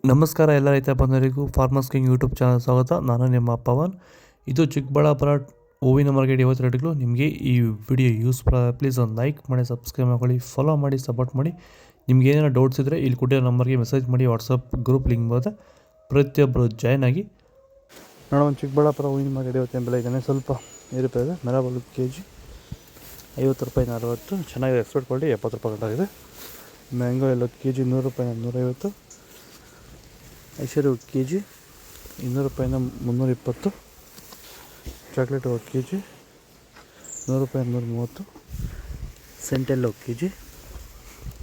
ನಮಸ್ಕಾರ ಎಲ್ಲ ರೈತ ಬಂಧುಗಳಿಗೂ ಫಾರ್ಮರ್ಸ್ ಕಿಂಗ್ ಯೂಟ್ಯೂಬ್ ಚಾನಲ್ ಸ್ವಾಗತ. ನಾನು ನಿಮ್ಮ ಪವನ್. ಇದು ಚಿಕ್ಕಬಳ್ಳಾಪುರ ಹೂವಿನ ಮಾರ್ಕೆಟ್ 22 ನಿಮಗೆ ಈ ವಿಡಿಯೋ ಯೂಸ್ಫುಲ್ ಆದರೆ ಪ್ಲೀಸ್ ಒಂದು ಲೈಕ್ ಮಾಡಿ, ಸಬ್ಸ್ಕ್ರೈಬ್ ಮಾಡ್ಕೊಳ್ಳಿ, ಫಾಲೋ ಮಾಡಿ, ಸಪೋರ್ಟ್ ಮಾಡಿ. ನಿಮ್ಗೆ ಏನಾದ್ರು ಡೌಟ್ಸ್ ಇದ್ದರೆ ಇಲ್ಲಿ ಕೊಟ್ಟಿರೋ ನಂಬರ್ಗೆ ಮೆಸೇಜ್ ಮಾಡಿ, ವಾಟ್ಸಪ್ ಗ್ರೂಪ್ ಲಿಂಕ್ ಬರುತ್ತೆ, ಪ್ರತಿಯೊಬ್ಬರು ಜಾಯ್ನ್ ಆಗಿ. ನೋಡೋಣ, ಚಿಕ್ಕಬಳ್ಳಾಪುರ ಹೂವಿನ ಮಾರ್ಕೆಟ್ ಇವತ್ತಿನ ಬೆಲೆ ಇದ್ದಾನೆ ಸ್ವಲ್ಪ ಏರುತ್ತದೆ. ಮೆರಾಬಲ್ ಕೆಜಿ 50 ರೂಪಾಯಿ 40, ಚೆನ್ನಾಗಿದೆ. ಎಕ್ಸ್ಪೋರ್ಟ್ ಕ್ವಾಲಿಟಿ 70 ರೂಪಾಯಿ ಕಟ್ಟಾಗಿದೆ. ಮ್ಯಾಂಗೋ ಎಲ್ಲ ಕೆಜಿ 100 ರೂಪಾಯಿ 150, ಐಶ್ವರ್ಯ ಕೆಜಿ 200 ರೂಪಾಯಿಂದ 320, ಚಾಕ್ಲೇಟ್ ಕೆಜಿ 100 ರೂಪಾಯಿ 130, ಸೆಂಟೆಲ್ಲೋ ಕೆಜಿ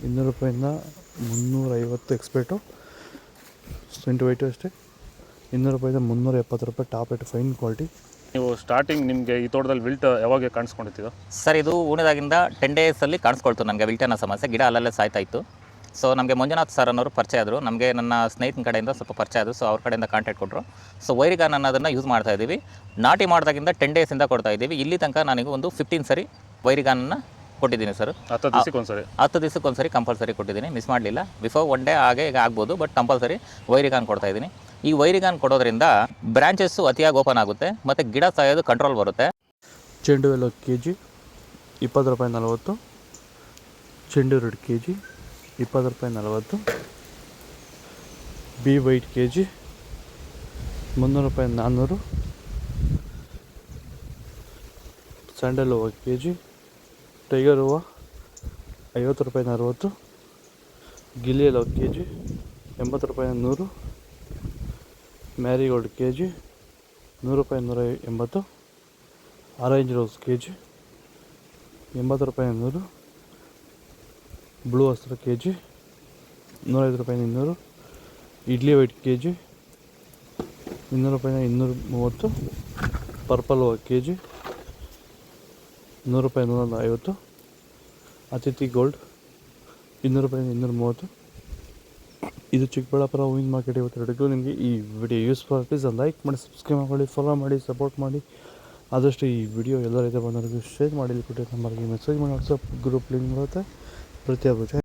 200 ರೂಪಾಯಿಂದ 350, ಎಕ್ಸ್ಪೇಟು ಸೆಂಟ್ ವೈಟು ಅಷ್ಟೇ 200 ರೂಪಾಯಿಂದ 370 ರೂಪಾಯಿ. Top rate fine quality. ನೀವು ಸ್ಟಾರ್ಟಿಂಗ್ ನಿಮಗೆ ಈ ತೋಟದಲ್ಲಿ ವಿಲ್ಟ್ ಯಾವಾಗ ಕಾಣಿಸ್ಕೊಂಡಿತ್ತು ಸರ್? ಇದು ಉಣಿದಾಗಿಂದ 10 ಡೇಸಲ್ಲಿ ಕಾಣಿಸ್ಕೊಳ್ತು ನನಗೆ ವಿಲ್ಟ್ ಅನ್ನೋ ಸಮಸ್ಯೆ. ಗಿಡ ಅಲ್ಲಲ್ಲೇ ಸಾಯ್ತಾ ಇತ್ತು. ಸೊ ನಮಗೆ ಮಂಜುನಾಥ್ ಸರ್ ಅನ್ನೋರು ಪರಿಚಯ ಆದರು, ನಮಗೆ ನನ್ನ ಸ್ನೇಹಿತನ ಕಡೆಯಿಂದ ಸ್ವಲ್ಪ ಪರಿಚಯ ಆದರು. ಸೊ ಅವ್ರ ಕಡೆಯಿಂದ ಕಾಂಟ್ಯಾಕ್ಟ್ ಕೊಟ್ಟರು. ಸೊ ವೈರಿಗಾನ್ ಅನ್ನೋದನ್ನು ಯೂಸ್ ಮಾಡ್ತಾ ಇದ್ದೀವಿ. ನಾಟಿ ಮಾಡಿದಾಗಿಂದ 10 ಡೇಸಿಂದ ಕೊಡ್ತಾ ಇದ್ದೀವಿ. ಇಲ್ಲಿ ತನಕ ನನಗೆ ಒಂದು 15 ಸರಿ ವೈರಿಗಾನನ್ನು ಕೊಟ್ಟಿದ್ದೀನಿ ಸರ್. 10 ದಿವಸಕ್ಕೊಂದ್ಸರಿ ಕಂಪಲ್ಸರಿ ಕೊಟ್ಟಿದ್ದೀನಿ, ಮಿಸ್ ಮಾಡಲಿಲ್ಲ. ಬಿಫೋರ್ 1 ಡೇ ಹಾಗೆ ಈಗ ಆಗ್ಬೋದು, ಬಟ್ ಕಂಪಲ್ಸರಿ ವೈರಿಗಾನ್ ಕೊಡ್ತಾ ಇದ್ದೀನಿ. ಈ ವೈರಿಗಾನ್ ಕೊಡೋದ್ರಿಂದ ಬ್ರಾಂಚಸ್ಸು ಅತಿಯಾಗಿ ಓಪನ್ ಆಗುತ್ತೆ ಮತ್ತು ಗಿಡ ಸಾಯೋದು ಕಂಟ್ರೋಲ್ ಬರುತ್ತೆ. ಚೆಂಡು ಎಲ್ಲ ಕೆಜಿ 20 ರೂಪಾಯಿ 40, ಚೆಂಡು 2 ಕೆಜಿ 20 ರೂಪಾಯಿ 40, ಬಿ ವೈಟ್ ಕೆಜಿ 300 ರೂಪಾಯಿ 400, ಸ್ಯಾಂಡಲ್ ಹೂವು ಕೆಜಿ, ಟೈಗರ್ ಹೂವು 50 ರೂಪಾಯಿ 60, ಗಿಲಿಯಲ್ ಕೆಜಿ 80 ರೂಪಾಯಿ 100, ಮ್ಯಾರಿಗೋಲ್ಡ್ ಕೆಜಿ 100 ರೂಪಾಯಿ 180, ಆರೆಂಜ್ ರೋಸ್ ಕೆಜಿ 80 ರೂಪಾಯಿ 100, ಬ್ಲೂ ಹಸ್ರು ಕೆಜಿ 105 ರೂಪಾಯಿ 200, ಇಡ್ಲಿ ವೈಟ್ ಕೆಜಿ 200 ರೂಪಾಯಿ 230, ಪರ್ಪಲ್ ಹೂವು ಕೆಜಿ 100 ರೂಪಾಯಿ 150, ಅತಿಥಿ ಗೋಲ್ಡ್ 200 ರೂಪಾಯಿ 230. ಇದು ಚಿಕ್ಕಬಳ್ಳಾಪುರ ಹೂವಿನ ಮಾರ್ಕೆಟ್ 22. ನಿಮಗೆ ಈ ವಿಡಿಯೋ ಯೂಸ್ಫುಲ್ ಪ್ಲೀಸ್ ಒಂದು ಲೈಕ್ ಮಾಡಿ, ಸಬ್ಸ್ಕ್ರೈಬ್ ಮಾಡಿ, ಫಾಲೋ ಮಾಡಿ, ಸಪೋರ್ಟ್ ಮಾಡಿ. ಆದಷ್ಟು ಈ ವಿಡಿಯೋ ಎಲ್ಲ ರೈತ ಬಂದವರಿಗೂ ಶೇರ್ ಮಾಡಿ. ಕೊಟ್ಟಿರೋ ನಂಬರ್ಗೆ ಮೆಸೇಜ್ ಮಾಡಿ, ವಾಟ್ಸಪ್ ಗ್ರೂಪ್ ಲಿಂಕ್ ಬರುತ್ತೆ, ಪ್ರತಿಯೊಬ್ಬರು